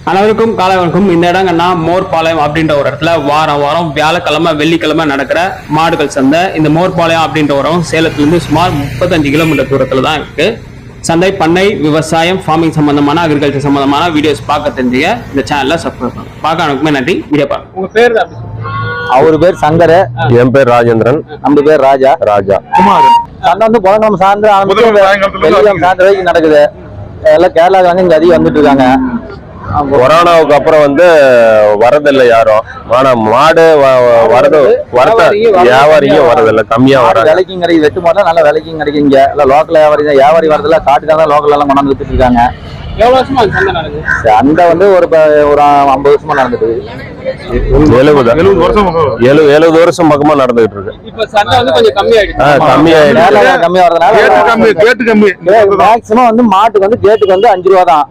அனைவருக்கும் காலைவனுக்கும் இந்த இடங்கன்னா மோர்பாளையம் அப்படின்ற ஒரு இடத்துல வாரம் வியாழக்கிழமை வெள்ளிக்கிழமை நடக்கிற மாடுகள் சந்தை. இந்த மோர்பாளையம் அப்படின்ற ஒரு சேலத்திலிருந்து சுமார் 35 கிலோமீட்டர் தூரத்துல தான் இருக்கு. சந்தை, பண்ணை, விவசாயம், ஃபார்மிங் சம்பந்தமான, அக்ரிகல்ச்சர் சம்பந்தமான வீடியோஸ் பார்க்க தெரிஞ்சுங்க இந்த சேனல்ல சப்ஸ்கிரைப் பண்ணுங்க. பார்க்க அனுப்புமே நன்றி. வீடியோ பாருங்க. உங்க பேர்? அவரு பேர் சங்கர், என் பேர் ராஜேந்திரன், நம்ம பேர் ராஜா குமார். சண்டை வந்து புதன்கிழமை சாயந்தரம் ஆரம்பிச்சு வெள்ளிக்கிழமை சாயந்தரம் வரைக்கும் நடக்குது. எல்லாம் கேரளாக்காரங்க இங்க அதிகம் வந்துட்டு இருக்காங்க. கொரோனாவுக்கு அப்புறம் வந்து வரதில்லை யாரும். ஆனா மாடு வியாபாரியும் வரதில்லை, கம்மியா வர விலைக்கும் கிடைக்கும். வெட்டு மாடலாம் நல்ல விலைக்கும் கிடைக்கும். இங்க எல்லாம் லோக்கல் வியாபாரி வரதில்ல, காட்டுக்காக லோக்கல் எல்லாம் கொண்டாந்து வித்துட்டு இருக்காங்க. எவ்வளவு வருஷமா சந்தை நடக்குது? சந்தை வந்து ஒரு 50 வருஷமா நடந்துட்டு இருக்கு. 70 வருஷம் பக்கமா நடந்துட்டு இருக்கு. இப்ப சந்தை வந்து கொஞ்சம் கம்மியா வரதுனால மேக்சிமம் வந்து மாட்டுக்கு வந்து கேட்டுக்கு வந்து 5 ரூபா தான்,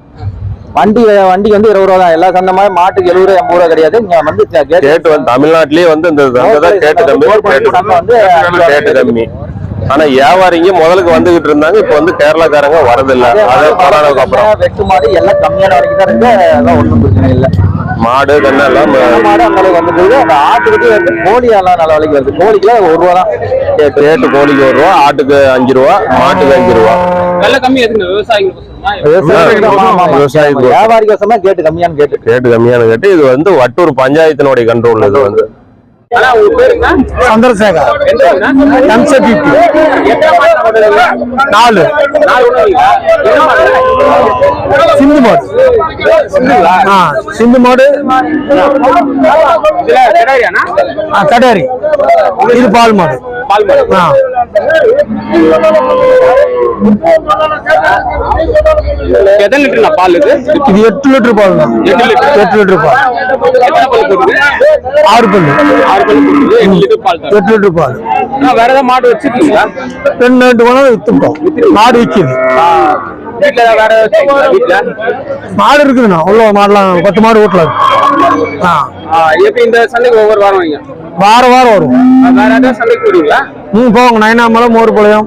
வண்டிக்கு வந்து 20 ரூபா தான். எல்லா சந்தை மாதிரி மாட்டுக்கு 70 ரூபா 80 ரூபா கிடையாது. இங்க வந்து கேட்டு வந்து தமிழ்நாட்டிலேயே வந்து இந்த கேட்டு கம்மி. ஆனா வியாபாரிங்க முதலுக்கு வந்துகிட்டு இருந்தாங்க, இப்ப வந்து கேரளாக்காரங்க வரதில்லை. வெட்டு மாடு எல்லாம் கம்மியான வரைக்கும் தான் இருக்கு. அதெல்லாம் ஒன்றும் பிரச்சனை இல்லை. மாடு கண்ணெல்லாம் மாடு அந்த அளவுக்கு வந்துட்டு அந்த ஆட்டுக்கு வந்து கோழி எல்லாம் நல்ல விலைக்கு வருது. கோழிக்கு 1 ரூபா தான் கேட்டு. கோழிக்கு 1 ரூபா, ஆட்டுக்கு 5 ரூபா, மாட்டுக்கு 5 ரூபா. வியாபாரிக்கு கேட்டு கம்மியான கேட்டு. இது வந்து வட்டூர் பஞ்சாயத்தினுடைய கண்ட்ரோல். இது வந்து சந்திரசேகர் சிந்து மாடு கடாரி. இது பால் மாடு. எத்தனை லிட்டர் பால்? இது 8 லிட்டர் பால் தான். 8 லிட்டர் பால். 6 பல்லு. 8 லிட்டர் பால். வேற ஏதாவது மாடு வச்சிருக்கீங்களா? 2 மணி வித்துட்டோம். மாடு விற்கிது. மாடு இருக்குதுண்ணா. உள்ள மாடலாம் 10 மாடு வீட்டுல இருக்கு. எப்படி இந்த சந்தைக்கு ஒவ்வொரு வாரம் வைங்க? வாரம் வரும். வேற ஏதாவது சந்தைக்கு போடுவீங்களா? போவாங்க. நயனாமலை, மோர்பாளையம்,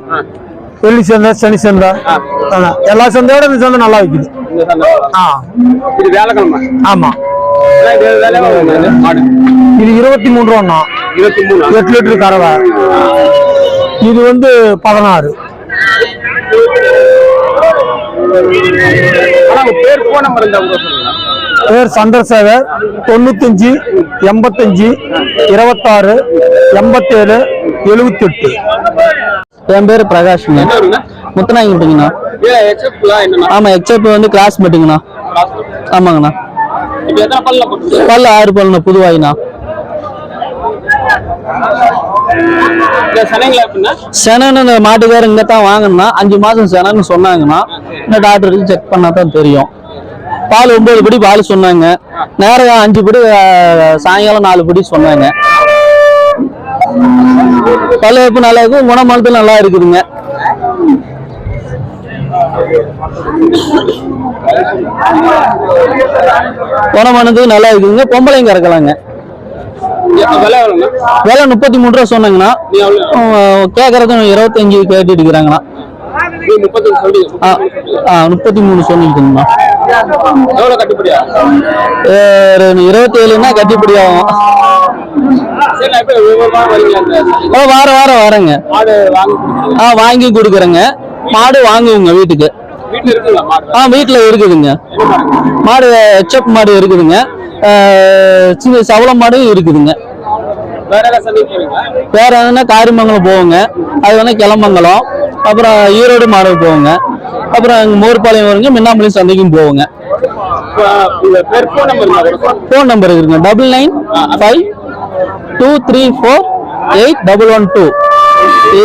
வெள்ளி சந்தை, சனி சந்தை, எல்லா சந்தையோட இந்த சந்தை நல்லா விற்குது. இது வியாழக்கிழமை. ஆமா. இது 23 ரூபா. 8 லிட்டர் கறவை. இது வந்து 16. பேர் சந்திரசேகர். 95 85 26 87 78. என் பேரு பிரகாஷ். முத்தநாயகங்கண்ணா. ஆமா, எக்ஸப்ட் வந்து கிளாஸ் மட்டுங்கண்ணா. ஆமாங்கண்ணா. பல்லு 6 பல்லுண்ணா, புதுவாயிண்ணா. செனன்னு மாட்டுக்காரர் இங்க தான் வாங்கணும்னா 5 மாசம் செனன்னு சொன்னாங்கன்னா இந்த டாக்டருக்கு செக் பண்ணா தான் தெரியும். பால் 9 படி பால் சொன்னாங்க. நேரம் 5 படி, சாயங்காலம் 4 படி சொன்னாங்க. பல்லு நல்லா இருக்கு, குணமானது நல்லா இருக்குதுங்க. குணமானது நல்லா இருக்குதுங்க. பொம்பளைங்க இறக்கலாங்க. விலை 33 ரூபா சொன்னாங்கண்ணா. கேக்குறது 25 கேட்டுட்டு இருக்கிறாங்கண்ணா. 33 சொன்னீங்கண்ணா. 27ன்னா கட்டிப்படி ஆகும். வாரம் வரேங்க. வாங்கி கொடுக்குறேங்க. மாடு வாங்குவோங்க வீட்டுக்கு. வீட்டுல இருக்குதுங்க மாடு. எச்எப் மாடு இருக்குதுங்க. சின்ன சவளம் மாடும் இருக்குதுங்க. வேற எதுனா காரிமங்கலம் போவோங்க. அது வேணா கிளம்பங்கலம். அப்புறம் ஈரோடு மாடு போவோங்க. அப்புறம் மோர்பாளையம் வருங்க. மின்னாமலையும் சந்தைக்கும் போவோங்க. போன் நம்பர் இருக்குங்க. 9952348112.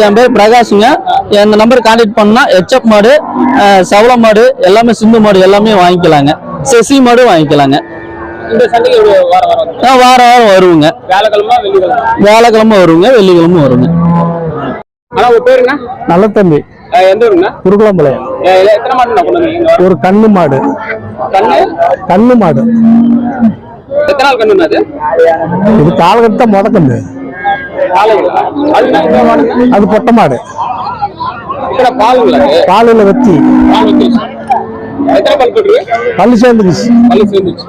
என் பேர் பிரகாஷுங்க. இந்த நம்பர் கான்டாக்ட் பண்ணா எச்எப் மாடு, சவளம் மாடு எல்லாமே, சிந்து மாடு எல்லாமே வாங்கிக்கலாங்க. செசி மாடு வாங்கிக்கலாங்க. இந்த சந்தைக்கு வாரம் வருவோங்க. வியாழக்கிழமை வருவோங்க, வெள்ளிக்கிழமை வருவோங்க. நல்ல தம்பி. எந்த ஊருங்க? குருகுளம்பாளையம். எத்தனை மாடு? ஒரு கண்ணு மாடு. கண்ணு மாடு. எத்தனை நாள் கண்ணு? இது காலகட்ட முத கண்ணு. அது பொட்டை மாடு. பால் வச்சு எத்தனை பல் போட்டுருக்கு? பல்லு சேர்ந்துருச்சு. பல்லு சேர்ந்துச்சு.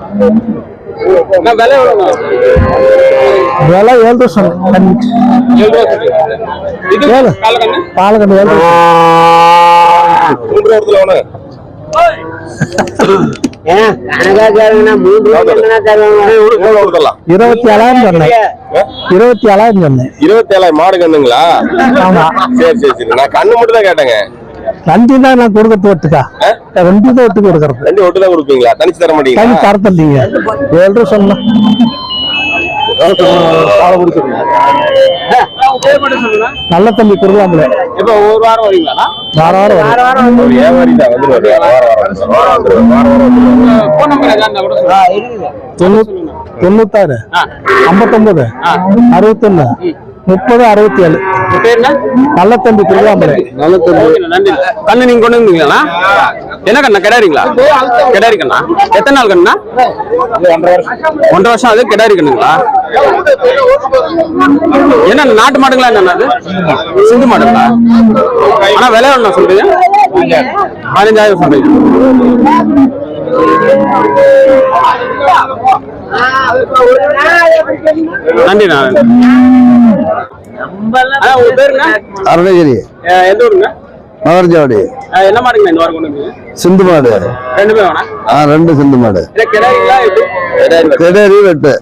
விலை எவ்வளோ? விலை 7 ரூபா சொன்னேன். 7 ரூபா. இது காலக்கண்ணு? காலக்கண்ணு 7 ரூபா. 27,000 சொன்னேன். 27,000 மாடு கண்ணுங்களா? ஆமா. சரி நான் கண்ணு மட்டும் தான் கேட்டேங்க. நன்றி தான் நான் கொடுக்கறது ஒட்டுக்கா. 2 தான் ஒட்டு கொடுக்கறது. 2 ஒட்டு தான் கொடுப்பீங்களா? தனிச்சு தர மாட்டீங்க? தனி தரத்தில்லைங்க. 7 ரூபா சொன்னேன். நல்ல தம்பி குருவாங்களே. இப்போ ஒரு வாரம் வரீங்களா? வாரம் வியாபாரி தான் வந்துருவாரு. போன் நம்பர் ஏதாவது கூட சொல்லுங்க. 96 59 61 30 67. பேர் என்ன? நல்ல தம்பி குருவாங்களே. நன்றி. கண்ணு நீங்க கொண்டு வந்தீங்களா? என்ன கண்ணா? கிடாரிங்களா? கிடாரி கண்ணா. எத்தனை நாள் கண்ணா? 1.5 வருஷம். அது கிடாரி கண்ணுங்களா? என்ன நாட்டு மாடுங்களா? என்ன அது சிந்து மாடுங்களா? ஆனா விலை எவ்வளோ சொல்றீங்க? 15,000 சொல்றீங்க. நன்றி. உங்க பேருங்க? அருணகிரி. எந்த ஊருங்க? மகர்ஜாவடி. என்ன மாடுங்க இந்த வாரம் கொண்டு வந்து? சிந்து மாடு. 2 பேர் வேணா? 2 சிந்து மாடு. கிடாரிங்களா? கிடாரி வெட்டு.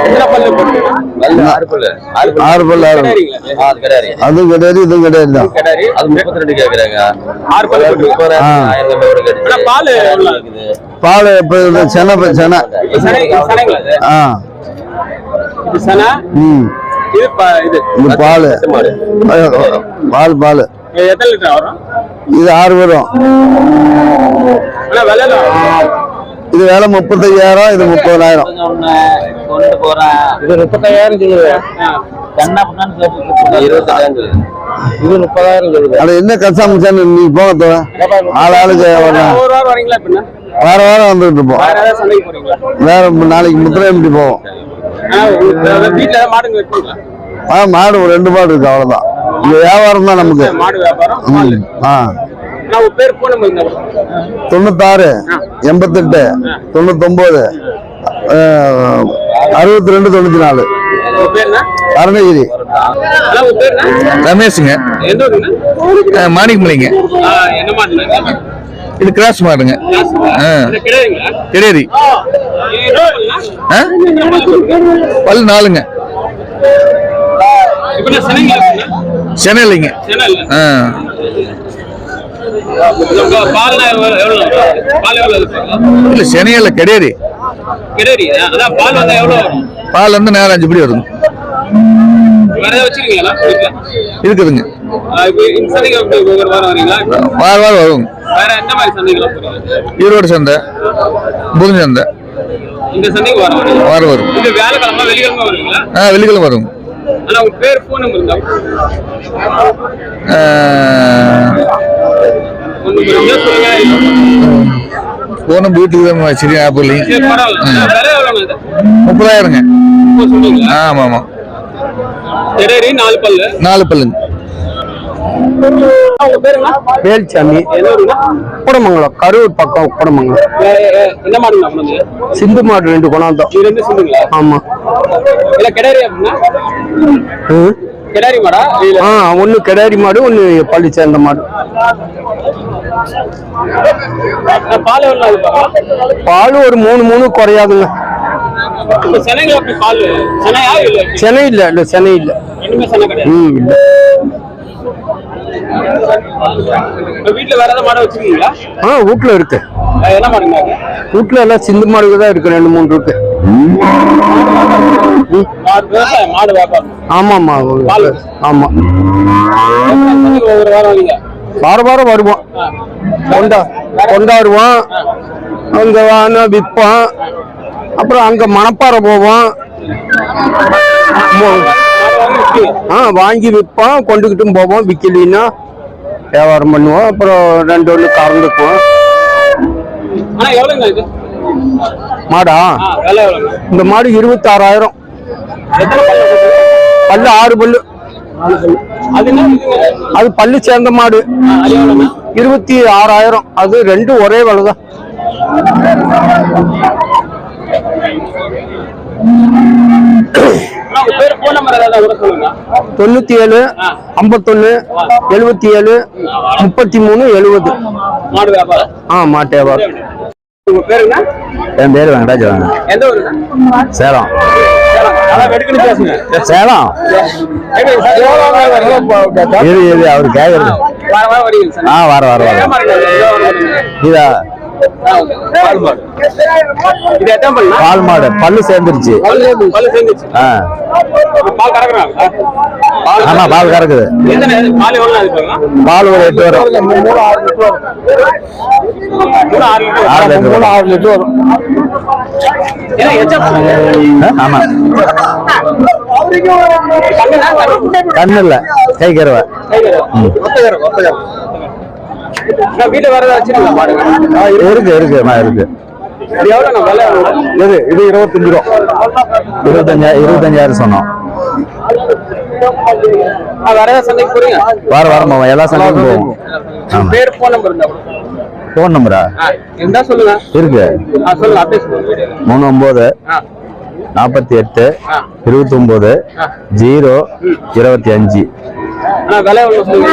எத்தனை பல்லு போட்டுருக்கீங்க? 6 பல்லு. கிடாரிங்களா? அதுவும் கிடாரி இதுவும் கிடாரி தான். கிடாரி. அது 32 கேக்குறாங்க. 6 பல்லு போட்டுருக்கீங்க. ஆனா பால் எவ்வளவு இருக்குது? பால் இப்ப செனை சனைங்களா இது? இது சனை. இது இது பால் பால் எத்தனை லிட்டர் வரும்? இது 6 வரும். ஆனா விலை இது வேலை 35,000. இது 30,000. கொண்டு போறேன். இது 35,000 சொல்லுது. இது 30,000 சொல்லுது. அது என்ன கஷ்டம் நீ போக ஆளுக்கு ஒரு வாரம் வரீங்களா? வாரம் வந்துட்டு இருப்போம். சந்தைக்கு போறீங்களா? வேற நாளைக்கு முத்திரையம்பட்டி போவோம். வீட்டுல மாடுங்க வைப்பீங்களா? மாடு ஒரு 2 மாடு இருக்கு, அவ்வளவுதான். இந்த வியாபாரம் தான் நமக்கு. மாடு வியாபாரம். 96 88 99 62 94. அருணகிரி. ரமேஷுங்க. மாணிக்கமலைங்க. இது கிராஸ் மாடுங்க. கிடேரி. பல் 4ங்க. சென்னைங்க. இல்ல சென்னையில கிடேரி. பால் வந்து நேரம் 5 படி வருங்க. இருக்குதுங்க. வாரம் வரும். ஈரோடு சந்தை, புதுங்க சந்தை, வாரம் வரும். வெள்ளிக்கிழமை வரும். போன வீட்டுக்கு தான் சரி. ஆப்பிள்லையும் 30,000ங்க. ஆமா ஆமா. 4 பல்லுங்க. வேல்சாமி. குடமங்கலம், கரூர் பக்கம் குடமங்கலம். என்ன மாடுங்க? சிந்து மாடு 2 கொண்டாந்தோம். ஆமா. கிடாரி மாடா? ஒண்ணு கிடாரி மாடு, ஒண்ணு பள்ளி சேர்ந்த மாடு. பால் ஒரு 3 குறையாதுங்க. செனை இல்ல. இல்ல செனை இல்ல. இல்ல. வீட்டுல வேற ஏதாவது மாடு வச்சிருக்கீங்களா? வீட்டுல இருக்கு. என்ன மாடுங்க? வீட்டுல எல்லாம் சிந்து மாடுகள் தான் இருக்கு. 2-3 இருக்கு. மாடு வியாபாரம். ஆமாமா. ஆமா. ஒரு வாரம் வாரம் வருவோம். கொண்டாடுவோம். அங்க விற்போம். அப்புறம் அங்க மணப்பாறை போவோம். வாங்கி விற்போம். கொண்டுகிட்டும் போவோம். விக்கலின்னா வியாபாரம் பண்ணுவோம். அப்புறம் 2 கறந்துக்குவோம். மாடா இந்த மாடு 26,000. பல்லு 6 பல்லு. அது பல்லு சேர்ந்த மாடு. 26,000. அது ரெண்டும் ஒரே விலைதான். பேர் போன் நம்பர் ஏதாவது கூட சொல்லுங்க. 97 51 77 33 70. மாடு வியாபாரம். மாட்டு வியாபாரம். உங்க பேருங்க? என் பேரு வெங்கடாஜலம். எந்த ஊருங்க? சேலம். அதான் வெடுக்குன்னு பேசுங்க. சேலம். இது அவரு கேக்குறது. வார வாரம் வரீங்க சார்? வர இதா இது எத்தனை பல்லு? பால் மாடு பல்லு சேர்ந்துருச்சு. பல்லு சேர்ந்துச்சு. பால் கறக்குறாங்க. ஆமா பால் கறக்குது. பால் எவ்வளவு நாள் இருப்பாங்க? பால் ஒரு 8 வரும். 6 லிட்டர் வரும். ஆமா கண்ணு இல்ல கை கருவ. வீட்டுல வேற ஏதாவது வச்சிருக்கீங்களா பாருங்க? இருக்கு இருக்கு இது எவ்வளவு விலை? இது 25 ரூபா. 25,000 சொன்னோம். வேற ஏதாவது சந்தைக்கு போறீங்க? வாரம் எல்லா சந்தைக்கும் போவோம். பேர் போன் நம்பர் இருந்தா போன் நம்பரா இருந்தா சொல்லுங்க. இருக்கு. சொல்லுங்க அப்படியே சொல்லுங்க. 39 48 29 0 25. விலை எவ்வளவு சொல்லுங்க?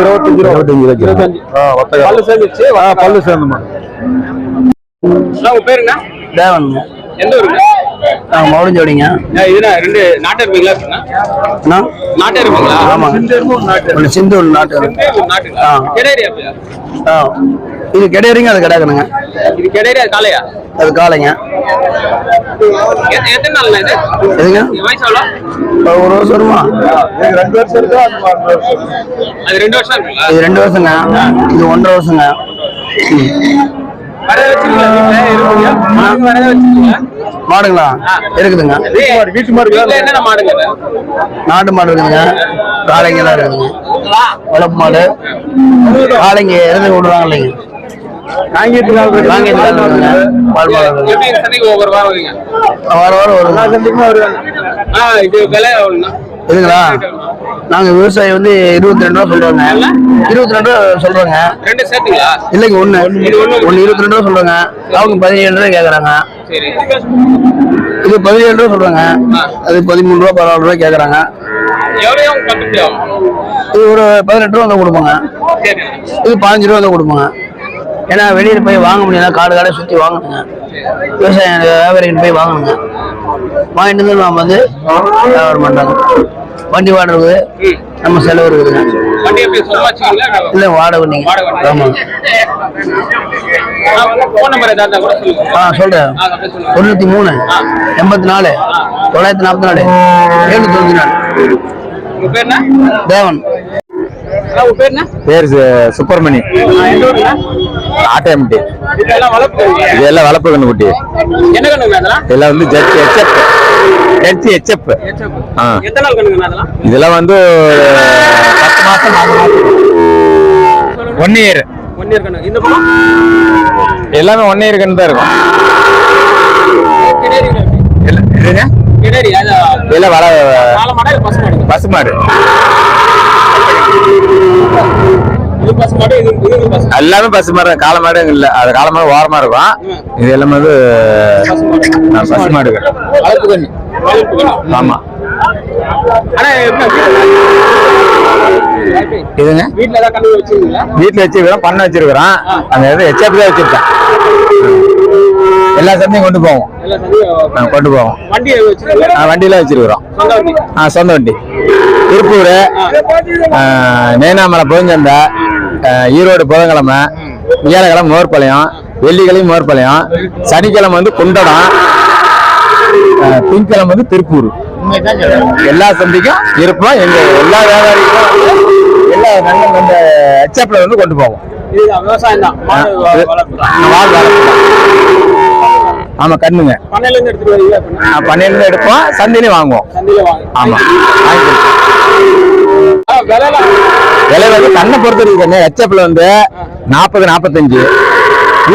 25. பல்லு சேர்ந்துச்சு. பல்லு சேர்ந்துமா. உங்க பேருங்க? தேவன். எந்த ஊருங்க? மௌலிஞ்சோடிங்க. இதுனா ரெண்டு நாட்டு இருப்பீங்களா? நாட்டு இருப்பீங்களா? ஆமா சிந்தூர் நாட்டு. இது கிடையாதுங்க. அது கிடையாதுங்க. இது கிடையாது. காலையா? அது காலைங்க. எத்தனை நாள் இது? எதுங்க? வயசு எவ்வளோ? 1 வருஷம் வருமா? 2 வருஷம் இருக்கா? அது 2 வருஷம் இருக்குங்களா? இது 2 வருஷங்க. இது 1.5 வருஷங்க. மாடுங்களா இருக்குதுங்க. வீட்டு மாடு. என்னென்ன மாடுங்க? நாட்டு மாடு இருக்குதுங்க. காளைங்க எல்லாம் இருக்குதுங்க. வளர்ப்பு மாடு காளைங்க இருந்து விடுவாங்க இல்லைங்க. ஒவ்வொரு வாரம் வரீங்க? இது விலை இதுங்களா? நாங்க விவசாயி வந்து 22 ரூபா சொல்றாங்க. 22 ரூபா சொல்றாங்க. ரெண்டு சேர்த்துங்களா? இல்லைங்க ஒண்ணு 22 ரூபா சொல்றாங்க. அவங்க 17 ரூபாய் கேக்குறாங்க. இது 17 ரூபா சொல்றாங்க. அது 13 ரூபா 14 ரூபாய் கேக்குறாங்க. இது ஒரு 18 ரூபா வந்து கொடுப்பாங்க. இது 15 ரூபா வந்து கொடுப்பாங்க. ஏன்னா வெளியில போய் வாங்க முடியாது. காடு சுத்தி வாங்கணுங்க. விவசாய வியாபாரிகள் போய் வாங்கணுங்க. வாங்கிட்டு வந்து நாம வந்து வியாபாரம் பண்றாங்க. வண்டி வாடகை இருக்குது. நம்ம செலவு இருக்குதுங்க. இல்ல வாடகை நீங்க. ஆமா சொல்றேன். 93 84 944 794. தேவன். பேரு சுப்பிரமணி. ஆட்டையம்பட்டி. இதெல்லாம் வளர்ப்பு கண்ணு குட்டி. இதெல்லாம் வந்து இதெல்லாம் வந்து 10 மாசம் 1 இயர். எல்லாமே 1 இயர் கண்ணு தான் இருக்கும். பசுமாடு எல்லாமே பசுமாடு. காலமாடு இல்ல. அது காலமாடு ஓரமா இருக்கும். இது எல்லாமே வந்து பசுமாடு. ஆமா இதுங்க வீட்டுல வச்சிருக்கிறோம். பண்ண வச்சிருக்கிறோம். அந்த எச்எப் தான் வச்சிருக்கேன். எல்லா சந்தையும் கொண்டு போவோம். வண்டியில வச்சிருக்கிறோம். சொந்த வண்டி. திருப்பூர், நேனாமலை புதஞ்சந்தை, ஈரோடு புதன்கிழமை, வியாழக்கிழமை மோர்பாளையம், வெள்ளிக்கிழமை மோர்பாளையம், சனிக்கிழமை வந்து குண்டடம், திங்கக்கிழமை வந்து திருப்பூர். எல்லா சந்தைக்கும் இருப்போம். எங்க எல்லா வியாபாரிகளும் எல்லா நல்ல எச்எப்ல வந்து கொண்டு போவோம். விவசாயம் தான். ஆமா கண்ணுங்க. பண்ணையில இருந்து எடுப்போம். சந்தையில வாங்குவோம். ஆமா விலை வந்து கண்ணை பொறுத்து இருக்குங்க. எச்எப்ல வந்து 40 45.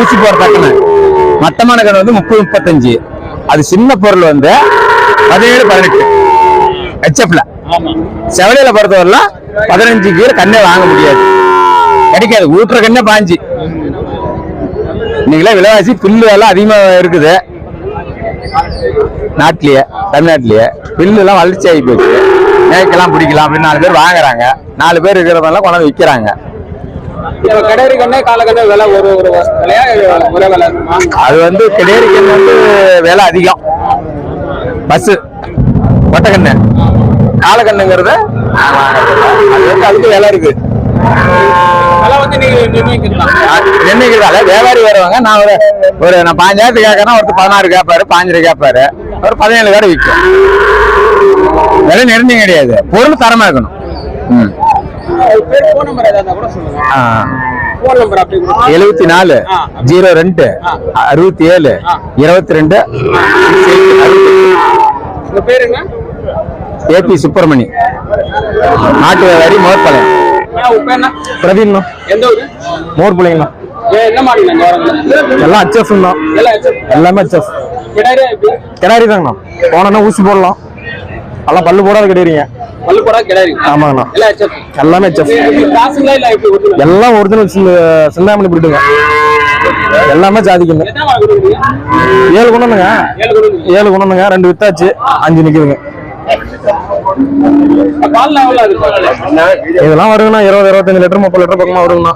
ஊசி போற தக்கன மட்டமான கண்ணு வந்து 30 35. அது சின்ன பொருள் வந்து 17 18. எச்எப்ல செவலையில பொறுத்தவரையில 15 கீரை கண்ணே வாங்க முடியாது. கிடைக்காது. ஊட்டுற கண்ணே பாஞ்சு. இன்னைக்கெல்லாம் விலைவாசி புல்லு எல்லாம் அதிகமா இருக்குது நாட்டிலேயே, தமிழ்நாட்டிலேயே. புல்லு எல்லாம் வளர்ச்சி ஆகி போச்சு. மேய்க்கலாம் பிடிக்கலாம் அப்படின்னு 4 பேர் வாங்குறாங்க. 4 பேர் இருக்கிறதெல்லாம் கொண்டாந்து விற்கிறாங்க. கடேரி கண்ணே காலக்கண்ணே விலை ஒரு விலையா ஒரே விலை? அது வந்து கிடேரி கண்ணு வந்து விலை அதிகம். பஸ் ஒட்டக்கண்ணு காலக்கண்ணுங்கிறது அது வந்து அதுக்கு விலை இருக்கு. விலை வந்து நீங்க நிர்ணயிக்கிறதால வியாபாரி வருவாங்க. நான் ஒரு நான் 5000 கேட்கறேன், ஒருத்தர் 16 கேட்பாரு, 15 கேட்பாரு, ஒரு 17 கடை விற்கும். விலை நிர்ணயம் கிடையாது, பொருள் தரமா இருக்கணும். 74 02 67 22 ஏபி சுப்பிரமணி, நாட்டு வியாபாரி, மோர்பாளையம். பிரவீன் மோர்பாளையம். எல்லாம் HF தான், எல்லாமே HF. கிடாரி தாங்கண்ணா. போனா ஊசி போடலாம். எல்லாம் பல்லு போடாத கிடையாதுங்க. ஆமாங்கண்ணா, எல்லாமே HF. எல்லாம் ஒரிஜினல் சிந்தாமணி போட்டுங்க. எல்லாமே ஜாதிக்குங்க. 7 கொண்டுங்க, 7 கொண்டுங்க. 2 வித்தாச்சு, 5 நிக்குதுங்க. இதெல்லாம் வருங்கண்ணா 20-25 லிட்டர் 30 லிட்டர் பக்கமா வருங்கண்ணா.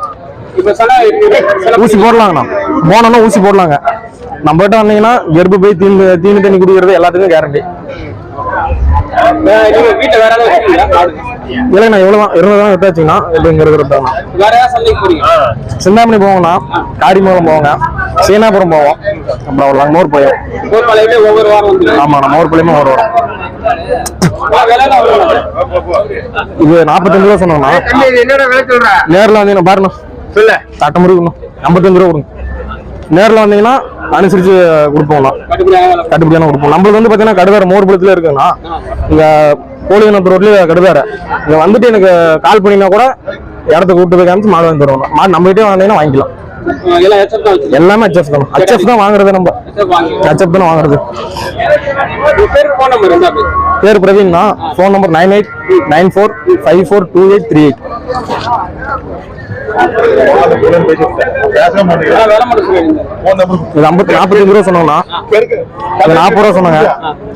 ஊசி போடலாங்கண்ணா. போனோம்னா ஊசி போடலாங்க. நம்ம கிட்ட வந்தீங்கன்னா கர்ப்பு போய் தீனி தண்ணி குடிக்கிறது எல்லாத்துக்கும் கேரண்டி. இல்லைங்கண்ணா, இவ்வளவுதான். 20 வித்தாச்சுங்கண்ணா. இங்க இருக்கிறது சிந்தாமணி போவோங்கண்ணா, காரிமங்கலம் போவோங்க, சீனாபுரம் போவோம், அப்புறம் ஒரு மோர் போயும். ஆமாண்ணா, மோர்பாளையமும் ஒரு வரும். இது 45 ரூபா சொன்னோம்னா. நேரில் வந்தீங்கன்னா பாருண்ணா, தட்டம் இருக்கணும் 55 ரூபா கொடுங்க. நேரில் வந்தீங்கன்னா அனுசரிச்சு கொடுப்போம்ண்ணா, கட்டுப்படியான கொடுப்போம். நம்மளுக்கு வந்து பார்த்தீங்கன்னா கடுதார மோர்பாளையத்துல இருக்குங்கண்ணா. இங்க கோழிநத்தூர் ரோட்லயே கடுதார. இங்க வந்துட்டு எனக்கு கால் பண்ணினா கூட இடத்த கூப்பிட்டு போய் காமிச்சு மாடு வாங்கி தருவோம். மாடு நம்ம கிட்டே வாங்கினீங்கன்னா வாங்கிக்கலாம். எல்லாமே HF தான். HF தான் வாங்குறது. நம்ம HF தான் வாங்குறது. பேர் பிரவீன் தான். Phone number 9894542838. இது 45 ரூபா சொன்னோம்னா. இது 40 ரூபா சொன்னாங்க.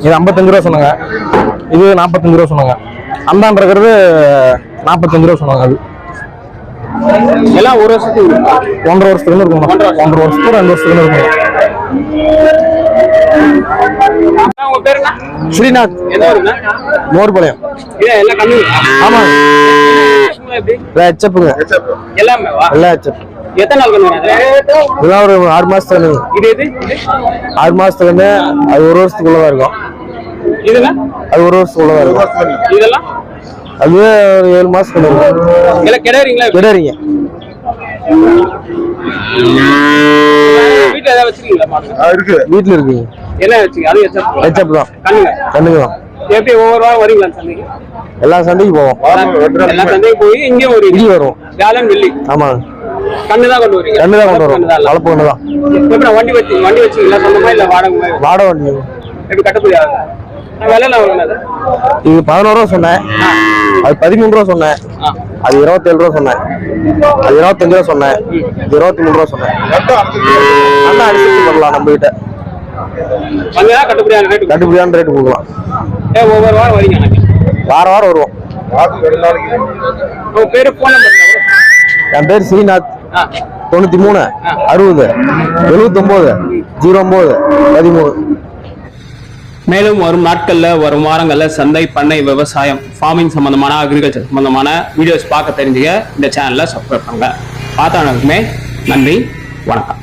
இது 55 ரூபா சொன்னாங்க. இது 45 ரூபா சொன்னாங்க. அந்தான்றது 45 ரூபா சொன்னாங்க. அது எல்லாம் 1 வருஷத்துக்கு 1.5 வருஷத்துக்கு இருக்கும். 1.5 வருஷத்துக்கு 2 வருஷத்துக்கு இருக்கும். ஸ்ரீநாத், மோர்பாளையம். ஆமா, HFங்க. எல்லாம் HF. எத்தனை நாள் இதெல்லாம் ஒரு 6 மாசத்துல. 6 மாசத்துல இருந்து அது 1 வருஷத்துக்குள்ளதான் இருக்கும். அது 1 வருஷத்துக்குள்ளதான் இருக்கும். இதெல்லாம் அதுவே ஒரு 7 மாசத்துக்கு இருக்கும். கிடையாதுங்க. வீட்டுல இருக்கு. HF தான். கண்ணுங்க தான். எப்படி ஒவ்வொரு வாரம் வரீங்களா சந்தைக்கு? எல்லா சந்தைக்கு போவோம். எல்லா சந்தைக்கு போய் இங்கே வரும். வியாழன் வெள்ளி. ஆமா, கண்ணுதான் கொண்டு வரீங்க? கண்ணுதான் கொண்டு வரோம். வளர்ப்பு ஒண்ணுதான். எப்படி வண்டி வச்சீங்களா சொந்தமா இல்ல வாடகை? வாடகை வண்டி. எப்படி கட்டப்படி ஆகுது? இது 11 ரூபா சொன்னேன். அது 13 ரூபா சொன்னேன். அது 27 ரூபா சொன்னேன். அது 25 ரூபா சொன்னேன். 23 ரூபா சொன்னேன். நல்லா அனுசரிச்சு பண்ணலாம். நம்ம கிட்ட கட்டுப்படியான ரேட்டு கொடுக்கலாம். ஒவ்வொரு வாரம் வரீங்க? வாரம் வருவோம். என் பேர் ஸ்ரீநாத். 93 60 79 09 13. மேலும் வரும் நாட்கள்ல வரும் வாரங்கள்ல சந்தை, பண்ணை, விவசாயம், ஃபார்மிங் சம்பந்தமான, அக்ரிகல்ச்சர் சம்பந்தமான வீடியோஸ் பார்க்க தெரிஞ்சுக்க இந்த சேனலை சப்ஸ்கிரைப் பண்ணுங்க. பார்த்தவங்களுக்குமே நன்றி, வணக்கம்.